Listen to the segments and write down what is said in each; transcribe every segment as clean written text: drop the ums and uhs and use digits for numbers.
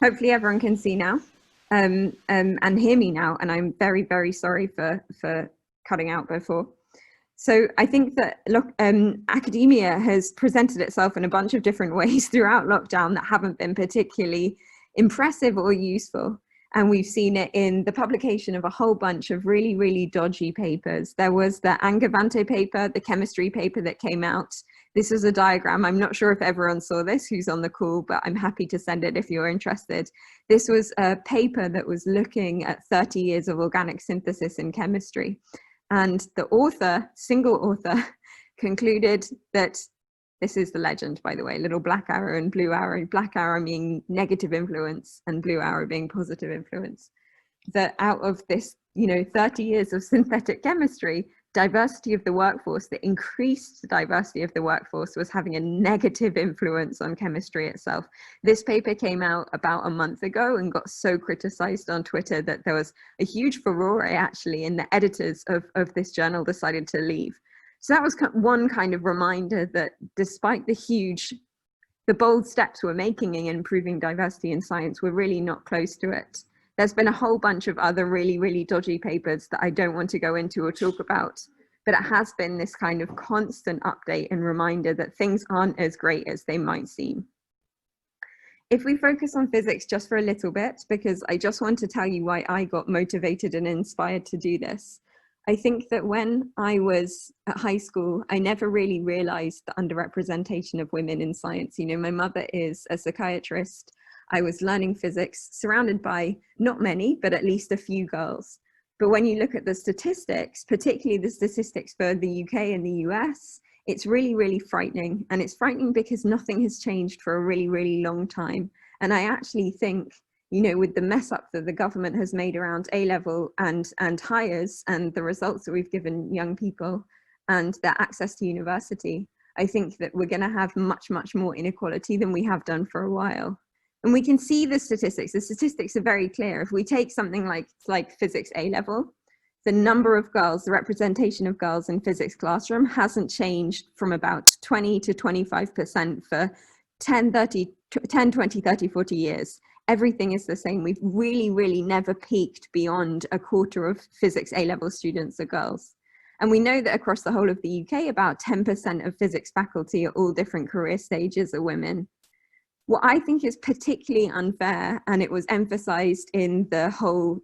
Hopefully everyone can see now and hear me now. And I'm very, very sorry for cutting out before. So I think that academia has presented itself in a bunch of different ways throughout lockdown that haven't been particularly impressive or useful. And we've seen it in the publication of a whole bunch of really, really dodgy papers. There was the Angevante paper, the chemistry paper that came out. This is a diagram. I'm not sure if everyone saw this who's on the call, but I'm happy to send it if you're interested. This was a paper that was looking at 30 years of organic synthesis in chemistry. And the author, single author, concluded that, this is the legend, by the way, little black arrow and blue arrow, black arrow being negative influence and blue arrow being positive influence, that out of this, 30 years of synthetic chemistry, diversity of the workforce, the increased diversity of the workforce was having a negative influence on chemistry itself. This paper came out about a month ago and got so criticized on Twitter that there was a huge furore actually, and the editors of this journal decided to leave. So that was one kind of reminder that despite the bold steps we're making in improving diversity in science, we're really not close to it. There's been a whole bunch of other really, really dodgy papers that I don't want to go into or talk about, but it has been this kind of constant update and reminder that things aren't as great as they might seem. If we focus on physics just for a little bit, because I just want to tell you why I got motivated and inspired to do this. I think that when I was at high school, I never really realized the underrepresentation of women in science. My mother is a psychiatrist. I was learning physics surrounded by not many, but at least a few girls. But when you look at the statistics, particularly the statistics for the UK and the US, it's really, really frightening. And it's frightening because nothing has changed for a really, really long time. And I actually think, with the mess up that the government has made around A-level and hires and the results that we've given young people and their access to university, I think that we're going to have much, much more inequality than we have done for a while. And we can see the statistics. The statistics are very clear. If we take something like physics A-level, the number of girls, the representation of girls in physics classroom hasn't changed from about 20 to 25% for 10, 20, 30, 40 years. Everything is the same. We've really, really never peaked beyond a quarter of physics A-level students are girls. And we know that across the whole of the UK, about 10% of physics faculty at all different career stages are women. What I think is particularly unfair, and it was emphasized in the whole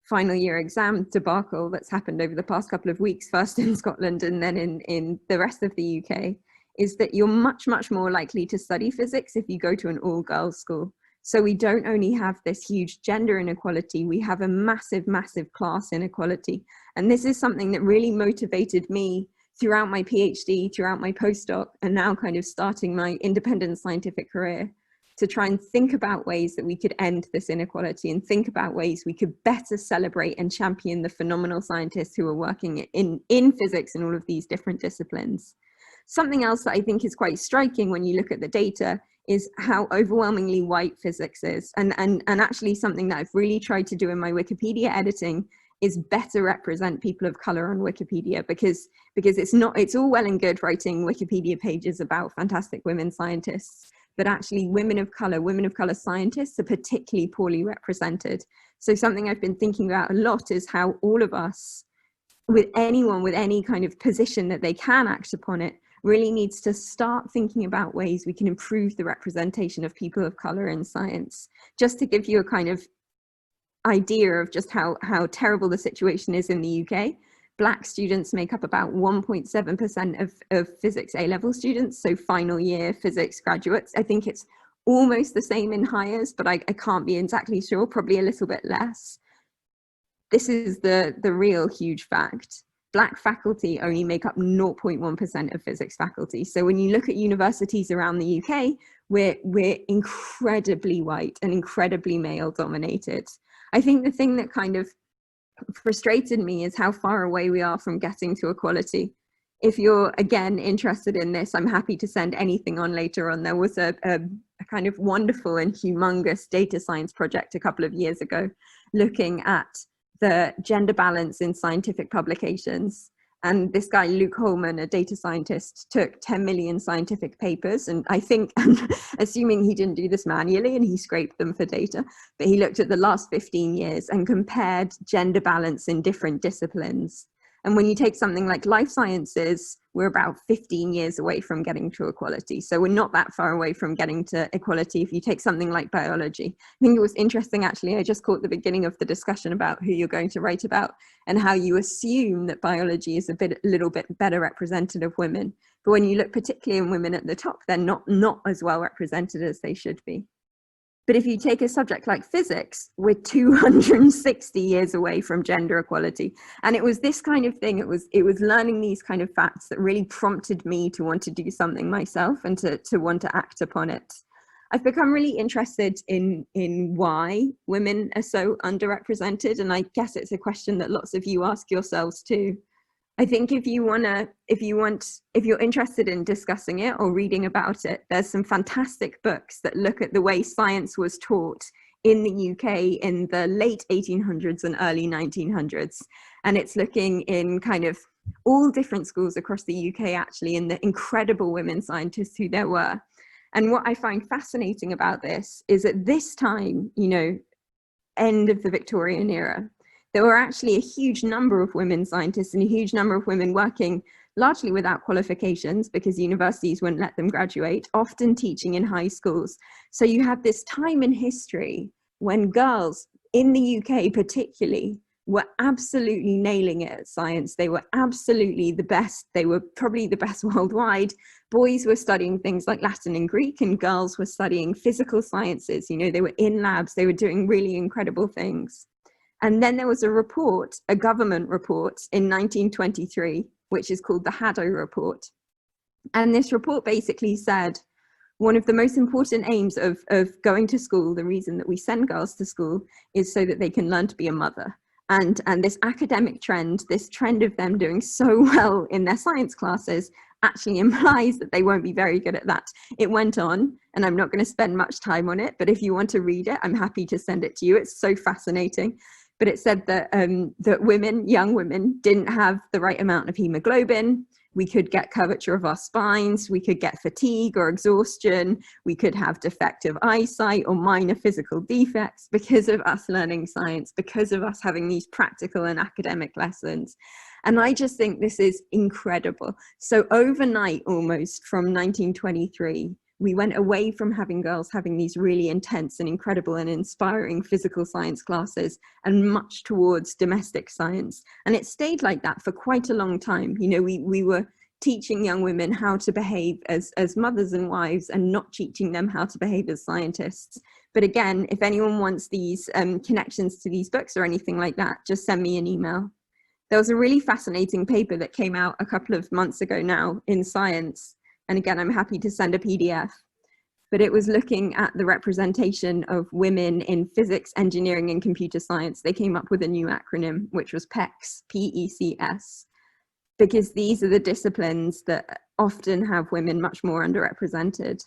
final year exam debacle that's happened over the past couple of weeks, first in Scotland and then in the rest of the UK, is that you're much, much more likely to study physics if you go to an all-girls school. So we don't only have this huge gender inequality, we have a massive, massive class inequality. And this is something that really motivated me throughout my PhD, throughout my postdoc, and now kind of starting my independent scientific career, to try and think about ways that we could end this inequality and think about ways we could better celebrate and champion the phenomenal scientists who are working in physics and all of these different disciplines. Something else that I think is quite striking when you look at the data is how overwhelmingly white physics is. And actually something that I've really tried to do in my Wikipedia editing is better represent people of color on Wikipedia, because it's all well and good writing Wikipedia pages about fantastic women scientists, but actually women of color scientists are particularly poorly represented. So something I've been thinking about a lot is how all of us, with anyone with any kind of position that they can act upon it, really needs to start thinking about ways we can improve the representation of people of color in science. Just to give you a kind of idea of just how terrible the situation is in the UK, Black students make up about 1.7% of physics A-level students, so final year physics graduates. I think it's almost the same in hires, but I can't be exactly sure, probably a little bit less. This is the real huge fact. Black faculty only make up 0.1% of physics faculty. So when you look at universities around the UK, we're incredibly white and incredibly male dominated. I think the thing that kind of frustrated me is how far away we are from getting to equality. If you're, again, interested in this, I'm happy to send anything on later on. There was a kind of wonderful and humongous data science project a couple of years ago looking at the gender balance in scientific publications And this guy, Luke Holman, a data scientist, took 10 million scientific papers. And I think, assuming he didn't do this manually and he scraped them for data, but he looked at the last 15 years and compared gender balance in different disciplines. And when you take something like life sciences, we're about 15 years away from getting to equality. So we're not that far away from getting to equality if you take something like biology. I think it was interesting, actually, I just caught the beginning of the discussion about who you're going to write about and how you assume that biology is a little bit better represented of women. But when you look particularly in women at the top, they're not as well represented as they should be. But if you take a subject like physics, we're 260 years away from gender equality. And it was this kind of thing, it was learning these kind of facts that really prompted me to want to do something myself and to want to act upon it. I've become really interested in why women are so underrepresented. And I guess it's a question that lots of you ask yourselves too. I think if you're interested in discussing it or reading about it, there's some fantastic books that look at the way science was taught in the UK in the late 1800s and early 1900s. And it's looking in kind of all different schools across the UK, actually, in the incredible women scientists who there were. And what I find fascinating about this is at this time, you know, end of the Victorian era, there were actually a huge number of women scientists and a huge number of women working largely without qualifications because universities wouldn't let them graduate, often teaching in high schools. So you have this time in history when girls in the UK particularly were absolutely nailing it at science. They were absolutely the best. They were probably the best worldwide. Boys were studying things like Latin and Greek, and girls were studying physical sciences. You know, they were in labs. They were doing really incredible things. And then there was a report, a government report in 1923, which is called the Haddo Report. And this report basically said, one of the most important aims of going to school, the reason that we send girls to school, is so that they can learn to be a mother. And this academic trend, this trend of them doing so well in their science classes, actually implies that they won't be very good at that. It went on, and I'm not going to spend much time on it, but if you want to read it, I'm happy to send it to you. It's so fascinating. But it said that that women, young women, didn't have the right amount of hemoglobin. We could get curvature of our spines. We could get fatigue or exhaustion. We could have defective eyesight or minor physical defects because of us learning science, because of us having these practical and academic lessons. And I just think this is incredible. So overnight, almost from 1923, we went away from having girls having these really intense and incredible and inspiring physical science classes and much towards domestic science. And it stayed like that for quite a long time. You know, we were teaching young women how to behave as mothers and wives and not teaching them how to behave as scientists. But again, if anyone wants these connections to these books or anything like that, just send me an email. There was a really fascinating paper that came out a couple of months ago now in Science. And again, I'm happy to send a PDF, but it was looking at the representation of women in physics, engineering, and computer science. They came up with a new acronym, which was PECS, P-E-C-S, because these are the disciplines that often have women much more underrepresented.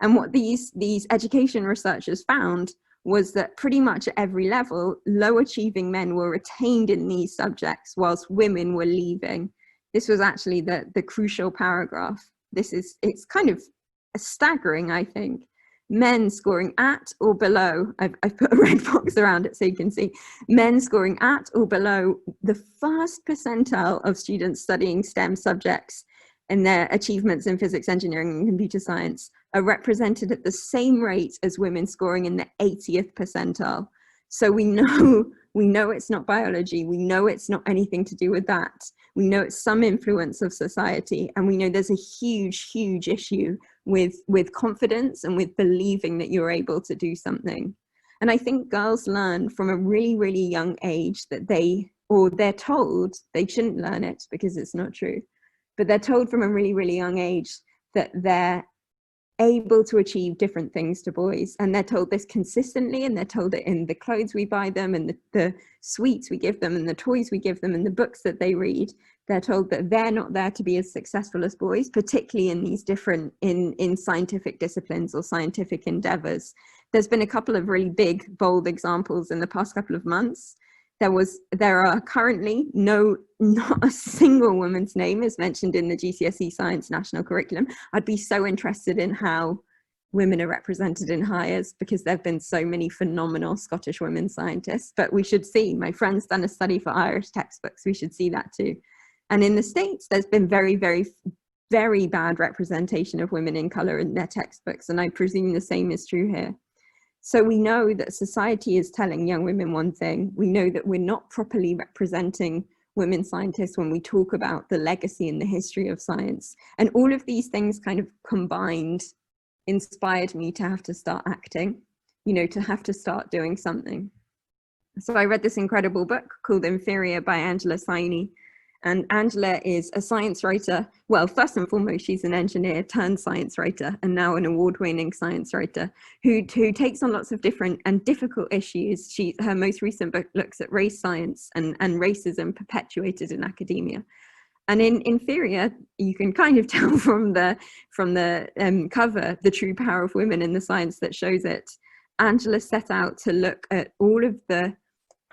And what these education researchers found was that pretty much at every level, low achieving men were retained in these subjects whilst women were leaving. This was actually the crucial paragraph. It's kind of staggering, I think. Men scoring at or below, I've put a red box around it so you can see, men scoring at or below the first percentile of students studying STEM subjects and their achievements in physics, engineering, and computer science are represented at the same rate as women scoring in the 80th percentile. So we know it's not biology. We know it's not anything to do with that. We know it's some influence of society. And we know there's a huge, huge issue with confidence and with believing that you're able to do something. And I think girls learn from a really, really young age that they're told, they shouldn't learn it because it's not true, but they're told from a really, really young age that they're able to achieve different things to boys, and they're told this consistently, and they're told it in the clothes we buy them and the sweets we give them and the toys we give them and the books that they read. They're told that they're not there to be as successful as boys, particularly in these different in scientific disciplines or scientific endeavors. There's been a couple of really big, bold examples in the past couple of months. there are currently not a single woman's name is mentioned in the GCSE science national curriculum. I'd be so interested in how women are represented in hires, because there have been so many phenomenal Scottish women scientists. But we should see, my friend's done a study for Irish textbooks, we should see that too. And in the States, there's been very, very, very bad representation of women in color in their textbooks, and I presume the same is true here. So we know that society is telling young women one thing. We know that we're not properly representing women scientists when we talk about the legacy and the history of science. And all of these things kind of combined inspired me to have to start acting, to have to start doing something. So I read this incredible book called Inferior by Angela Saini. And Angela is a science writer. Well, first and foremost, she's an engineer turned science writer, and now an award-winning science writer who takes on lots of different and difficult issues. Her most recent book looks at race science and racism perpetuated in academia. And in Inferior, you can kind of tell from the cover the true power of women in the science that shows it. Angela set out to look at all of the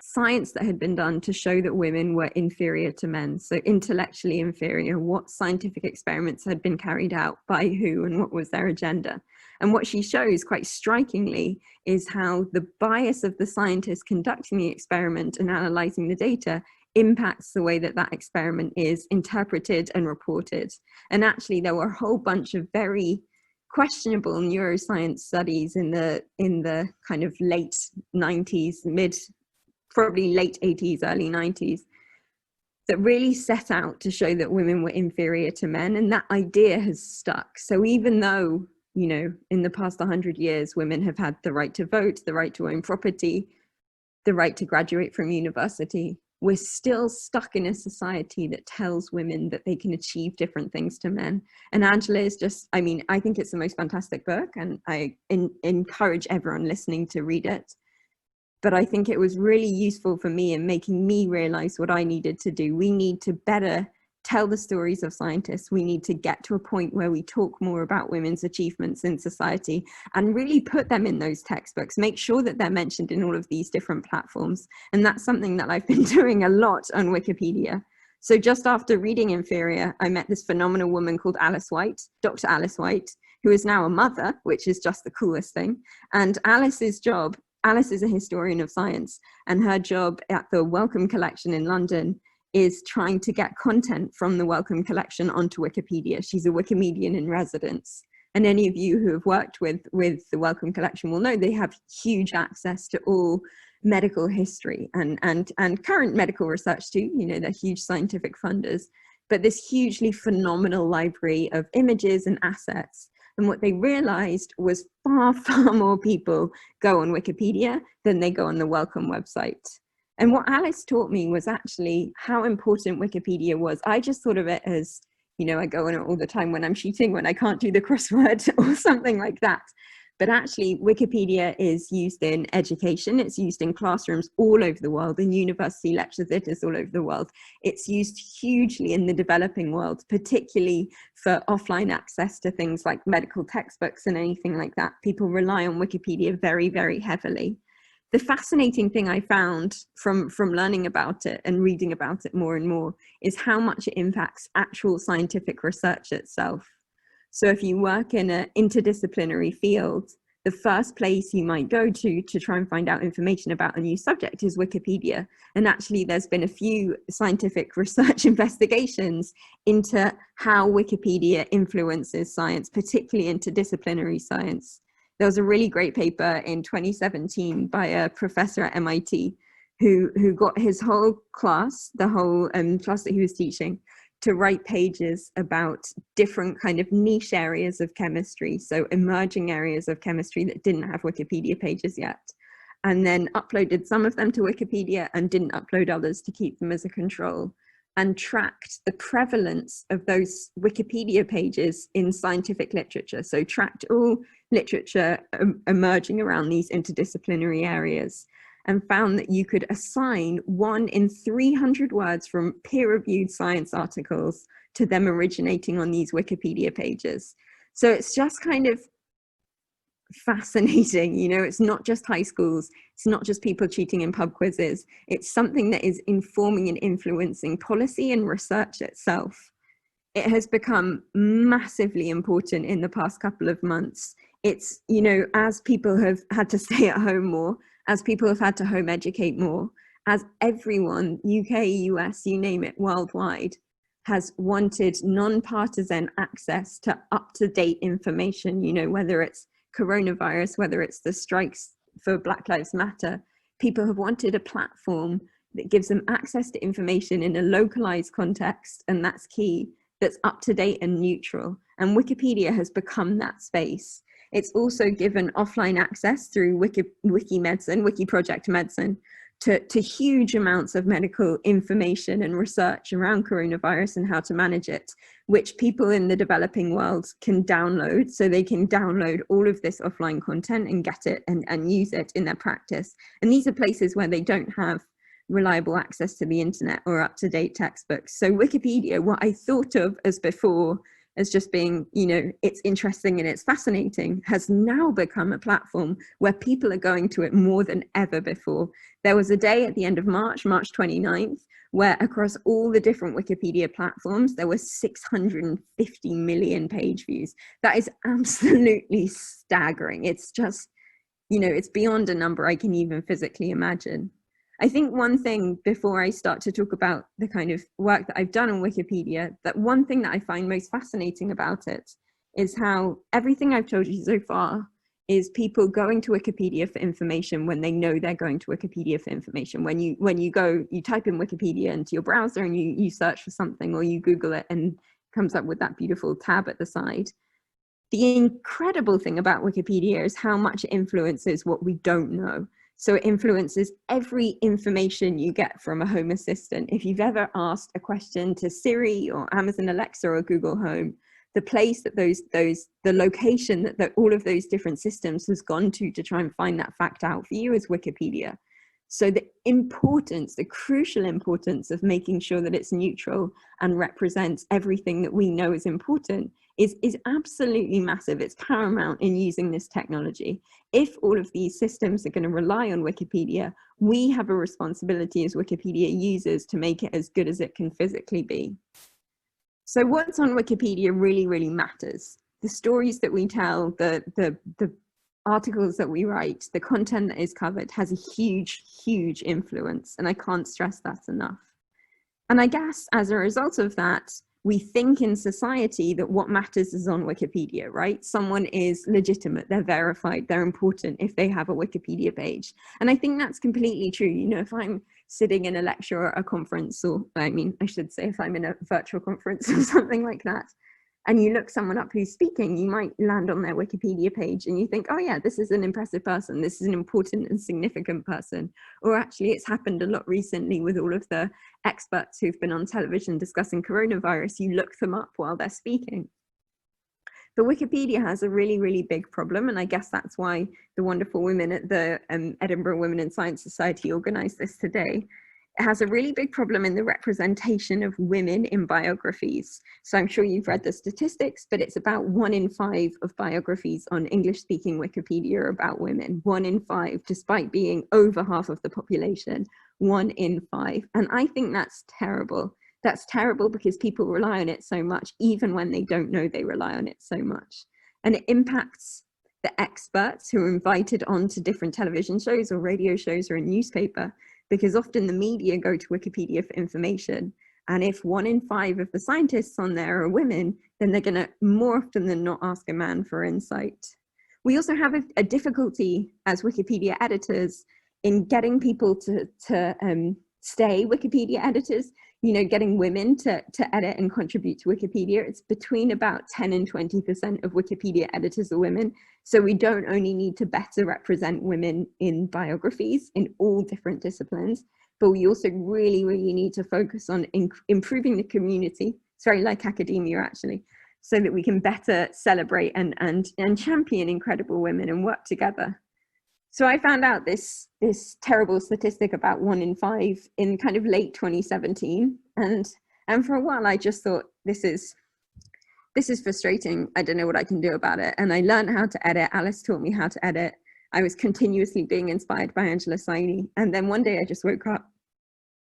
science that had been done to show that women were inferior to men, so intellectually inferior. What scientific experiments had been carried out by who and what was their agenda? And what she shows quite strikingly is how the bias of the scientist conducting the experiment and analyzing the data impacts the way that experiment is interpreted and reported. And actually there were a whole bunch of very questionable neuroscience studies in the kind of late 90s, probably late 80s, early 90s, that really set out to show that women were inferior to men. And that idea has stuck. So even though, in the past 100 years, women have had the right to vote, the right to own property, the right to graduate from university, we're still stuck in a society that tells women that they can achieve different things to men. And Angela is just, I think it's the most fantastic book, and I encourage everyone listening to read it. But I think it was really useful for me in making me realize what I needed to do. We need to better tell the stories of scientists. We need to get to a point where we talk more about women's achievements in society and really put them in those textbooks, make sure that they're mentioned in all of these different platforms. And that's something that I've been doing a lot on Wikipedia. So just after reading Inferior, I met this phenomenal woman called Alice White, Dr. Alice White, who is now a mother, which is just the coolest thing. And Alice is a historian of science, and her job at the Wellcome Collection in London is trying to get content from the Wellcome Collection onto Wikipedia. She's a Wikimedian in residence. And any of you who have worked with the Wellcome Collection will know they have huge access to all medical history and current medical research too. They're huge scientific funders, but this hugely phenomenal library of images and assets. And what they realized was far, far more people go on Wikipedia than they go on the Wellcome website. And what Alice taught me was actually how important Wikipedia was. I just thought of it as, I go on it all the time when I'm cheating, when I can't do the crossword or something like that. But actually, Wikipedia is used in education. It's used in classrooms all over the world, in university lecture theatres all over the world. It's used hugely in the developing world, particularly for offline access to things like medical textbooks and anything like that. People rely on Wikipedia very, very heavily. The fascinating thing I found from learning about it and reading about it more and more is how much it impacts actual scientific research itself. So if you work in an interdisciplinary field, the first place you might go to try and find out information about a new subject is Wikipedia. And actually, there's been a few scientific research investigations into how Wikipedia influences science, particularly interdisciplinary science. There was a really great paper in 2017 by a professor at MIT who got his whole class, the whole class that he was teaching, to write pages about different kind of niche areas of chemistry, so emerging areas of chemistry that didn't have Wikipedia pages yet, and then uploaded some of them to Wikipedia and didn't upload others to keep them as a control, and tracked the prevalence of those Wikipedia pages in scientific literature. So tracked all literature emerging around these interdisciplinary areas, and found that you could assign 1 in 300 words from peer-reviewed science articles to them originating on these Wikipedia pages. So it's just kind of fascinating. You know, it's not just high schools, it's not just people cheating in pub quizzes, it's something that is informing and influencing policy and research itself. It has become massively important in the past couple of months. It's, you know, as people have had to stay at home more, as people have had to home educate more, as everyone, UK, US, you name it, worldwide, has wanted non-partisan access to up-to-date information, you know, whether it's coronavirus, whether it's the strikes for Black Lives Matter, people have wanted a platform that gives them access to information in a localized context, and that's key, that's up to date and neutral. And Wikipedia has become that space. It's also given offline access through Wikimedicine, Wiki Project Medicine, to huge amounts of medical information and research around coronavirus and how to manage it, which people in the developing world can download. So they can download all of this offline content and get it and use it in their practice. And these are places where they don't have reliable access to the internet or up-to-date textbooks. So Wikipedia, what I thought of as before as just being, you know, it's interesting and it's fascinating, has now become a platform where people are going to it more than ever before. There was a day at the end of March 29th, where across all the different Wikipedia platforms, there were 650 million page views. That is absolutely staggering. It's just, you know, it's beyond a number I can even physically imagine. I think one thing before I start to talk about the kind of work that I've done on Wikipedia, that one thing that I find most fascinating about it is how everything I've told you so far is people going to Wikipedia for information when they know they're going to Wikipedia for information. When you go, you type in Wikipedia into your browser and you search for something, or you Google it and it comes up with that beautiful tab at the side. The incredible thing about Wikipedia is how much it influences what we don't know. So it influences every information you get from a Home Assistant. If you've ever asked a question to Siri or Amazon Alexa or Google Home, the place that the location that all of those different systems has gone to try and find that fact out for you is Wikipedia. So the importance, the crucial importance of making sure that it's neutral and represents everything that we know is important is absolutely massive. It's paramount in using this technology. If all of these systems are going to rely on Wikipedia, we have a responsibility as Wikipedia users to make it as good as it can physically be. So what's on Wikipedia really, really matters. The stories that we tell, the articles that we write, the content that is covered has a huge, huge influence, and I can't stress that enough. And I guess as a result of that, we think in society that what matters is on Wikipedia, right? Someone is legitimate, they're verified, they're important if they have a Wikipedia page. And I think that's completely true. You know, if I'm sitting in a lecture or a conference, or I mean, I should say if I'm in a virtual conference or something like that, and you look someone up who's speaking, you might land on their Wikipedia page and you think, oh yeah, this is an impressive person. This is an important and significant person. Or actually it's happened a lot recently with all of the experts who've been on television discussing coronavirus. You look them up while they're speaking. But Wikipedia has a really, really big problem. And I guess that's why the wonderful women at the Edinburgh Women in Science Society organized this today. It has a really big problem in the representation of women in biographies. So I'm sure you've read the statistics, but it's about 1 in 5 of biographies on English-speaking Wikipedia are about women. 1 in 5, despite being over half of the population, 1 in 5. And I think that's terrible. That's terrible because people rely on it so much, even when they don't know they rely on it so much. And it impacts the experts who are invited onto different television shows or radio shows or a newspaper, because often the media go to Wikipedia for information. And if 1 in 5 of the scientists on there are women, then they're going to more often than not ask a man for insight. We also have a difficulty as Wikipedia editors in getting people to stay Wikipedia editors, you know, getting women to edit and contribute to Wikipedia. It's between about 10 and 20% of Wikipedia editors are women. So we don't only need to better represent women in biographies in all different disciplines, but we also really, really need to focus on improving the community. It's very like academia, actually, so that we can better celebrate and champion incredible women and work together. So I found out this terrible statistic about 1 in 5 in kind of late 2017. And for a while, I just thought, this is this is frustrating. I don't know what I can do about it. And I learned how to edit. Alice taught me how to edit. I was continuously being inspired by Angela Saini. And then one day I just woke up,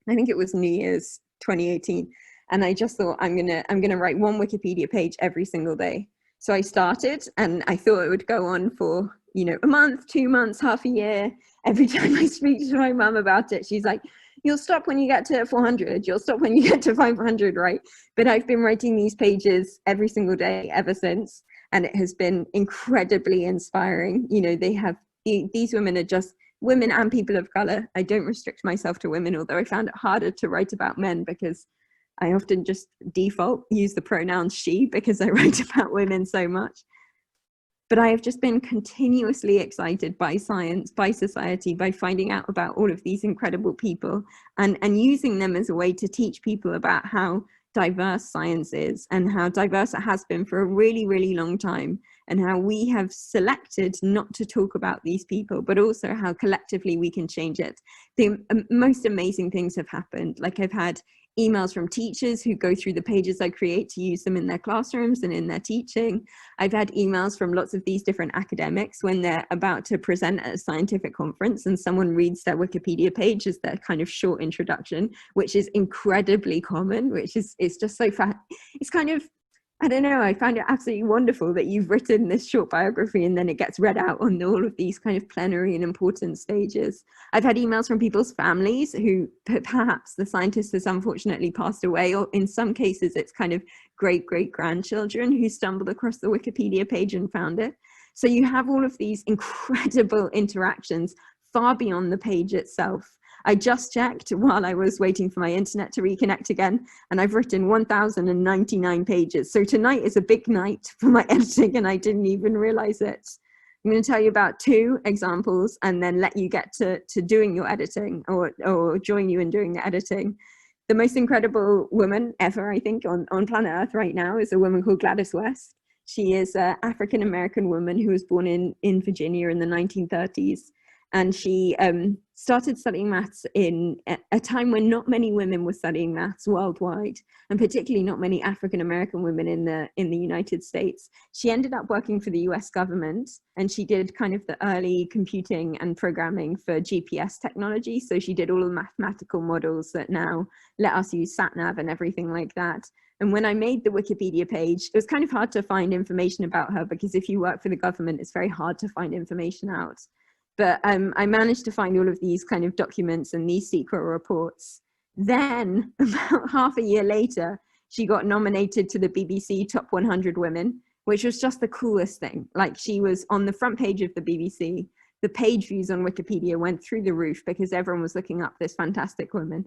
I think it was New Year's 2018. And I just thought, I'm gonna write one Wikipedia page every single day. So I started, and I thought it would go on for, you know, a month, 2 months, half a year. Every time I speak to my mum about it, she's like, you'll stop when you get to 400, you'll stop when you get to 500, right? But I've been writing these pages every single day ever since, and it has been incredibly inspiring. You know, they have, these women are just women and people of color. I don't restrict myself to women, although I found it harder to write about men because I often just default use the pronoun she because I write about women so much. But I have just been continuously excited by science, by society, by finding out about all of these incredible people and using them as a way to teach people about how diverse science is and how diverse it has been for a really, really long time, and how we have selected not to talk about these people, but also how collectively we can change it. The most amazing things have happened. Like, I've had emails from teachers who go through the pages I create to use them in their classrooms and in their teaching. I've had emails from lots of these different academics when they're about to present at a scientific conference and someone reads their Wikipedia page as their kind of short introduction, which is incredibly common, which is, it's just so it's kind of, I don't know, I find it absolutely wonderful that you've written this short biography and then it gets read out on all of these kind of plenary and important stages. I've had emails from people's families who perhaps the scientist has unfortunately passed away, or in some cases it's kind of great-great-grandchildren who stumbled across the Wikipedia page and found it. So you have all of these incredible interactions far beyond the page itself. I just checked while I was waiting for my internet to reconnect again, and I've written 1,099 pages. So tonight is a big night for my editing, and I didn't even realize it. I'm going to tell you about 2 examples and then let you get to doing your editing, or join you in doing the editing. The most incredible woman ever, I think, on planet Earth right now is a woman called Gladys West. She is an African-American woman who was born in Virginia in the 1930s. And she started studying maths in a time when not many women were studying maths worldwide, and particularly not many African-American women in the United States. She ended up working for the US government, and she did kind of the early computing and programming for GPS technology. So she did all the mathematical models that now let us use sat-nav and everything like that. And when I made the Wikipedia page, it was kind of hard to find information about her, because if you work for the government, it's very hard to find information out. But I managed to find all of these kind of documents and these secret reports. Then, about half a year later, she got nominated to the BBC Top 100 Women, which was just the coolest thing. Like, she was on the front page of the BBC. The page views on Wikipedia went through the roof because everyone was looking up this fantastic woman.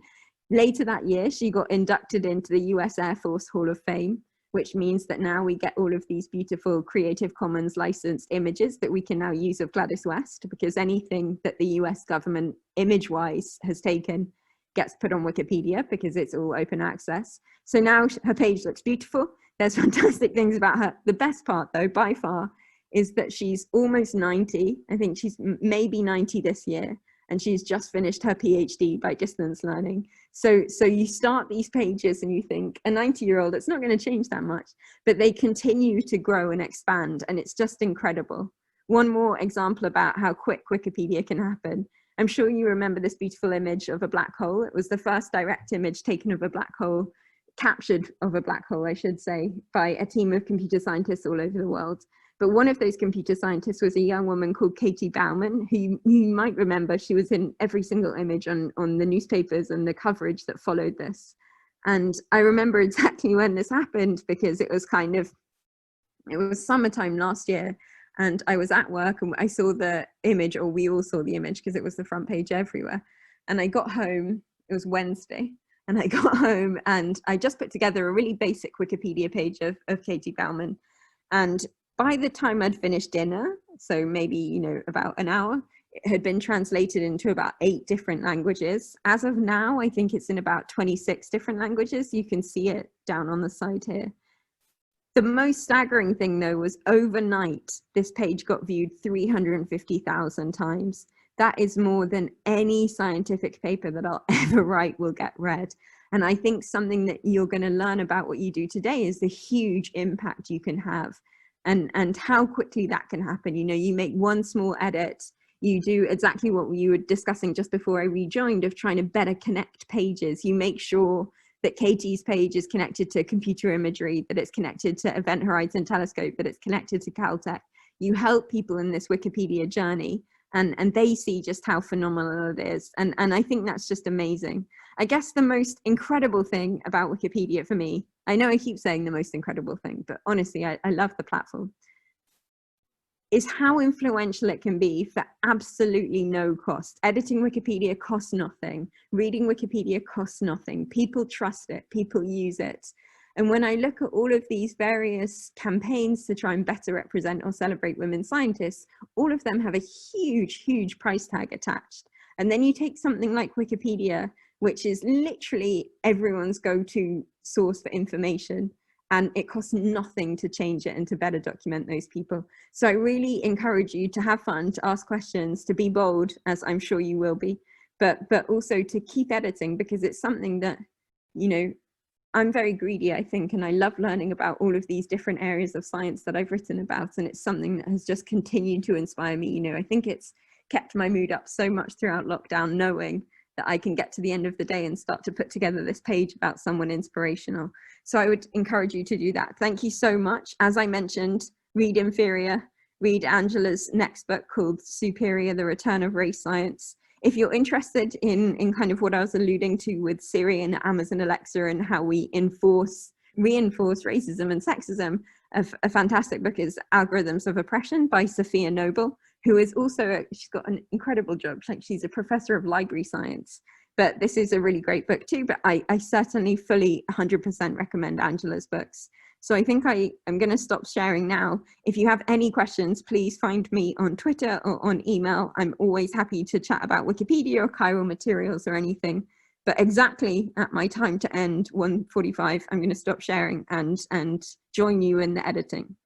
Later that year, she got inducted into the US Air Force Hall of Fame, which means that now we get all of these beautiful Creative Commons licensed images that we can now use of Gladys West, because anything that the US government image-wise has taken gets put on Wikipedia because it's all open access. So now her page looks beautiful. There's fantastic things about her. The best part, though, by far, is that she's almost 90. I think she's maybe 90 this year. And she's just finished her PhD by distance learning. So you start these pages and you think, a 90-year-old, it's not going to change that much, but they continue to grow and expand, and it's just incredible. One more example about how quick Wikipedia can happen. I'm sure you remember this beautiful image of a black hole. It was the first direct image taken of a black hole, captured of a black hole, I should say, by a team of computer scientists all over the world. But one of those computer scientists was a young woman called Katie Bauman, who you might remember. She was in every single image on the newspapers and the coverage that followed this. And I remember exactly when this happened, because it was summertime last year, and I was at work and I saw the image, or we all saw the image because it was the front page everywhere. And I got home, it was Wednesday, and I got home and I just put together a really basic Wikipedia page of Katie Bauman. And by the time I'd finished dinner, so maybe, you know, about an hour, it had been translated into about 8 different languages. As of now, I think it's in about 26 different languages. You can see it down on the side here. The most staggering thing, though, was overnight, this page got viewed 350,000 times. That is more than any scientific paper that I'll ever write will get read. And I think something that you're going to learn about what you do today is the huge impact you can have, and how quickly that can happen. You know, you make one small edit, you do exactly what you were discussing just before I rejoined, of trying to better connect pages. You make sure that Katie's page is connected to computer imagery, that it's connected to Event Horizon Telescope, that it's connected to Caltech. You help people in this Wikipedia journey, and they see just how phenomenal it is. And I think that's just amazing. I guess the most incredible thing about Wikipedia for me, I know I keep saying the most incredible thing, but honestly, I love the platform, is how influential it can be for absolutely no cost. Editing Wikipedia costs nothing. Reading Wikipedia costs nothing. People trust it, people use it. And when I look at all of these various campaigns to try and better represent or celebrate women scientists, all of them have a huge, huge price tag attached. And then you take something like Wikipedia, which is literally everyone's go-to source for information, and it costs nothing to change it and to better document those people. So I really encourage you to have fun, to ask questions, to be bold, as I'm sure you will be, but also to keep editing, because it's something that, you know, I'm very greedy, I think, and I love learning about all of these different areas of science that I've written about, and it's something that has just continued to inspire me. You know, I think it's kept my mood up so much throughout lockdown, knowing that I can get to the end of the day and start to put together this page about someone inspirational. So I would encourage you to do that. Thank you so much. As I mentioned, read Inferior, read Angela's next book called Superior, The Return of Race Science. If you're interested in kind of what I was alluding to with Siri and Amazon Alexa and how we reinforce racism and sexism, a fantastic book is Algorithms of Oppression by Sophia Noble, who is also, she's got an incredible job. Like, she's a professor of library science, but this is a really great book too. But I certainly fully 100% recommend Angela's books. So I think I am going to stop sharing now. If you have any questions, please find me on Twitter or on email. I'm always happy to chat about Wikipedia or chiral materials or anything. But exactly at my time to end, 1:45, I'm going to stop sharing and join you in the editing.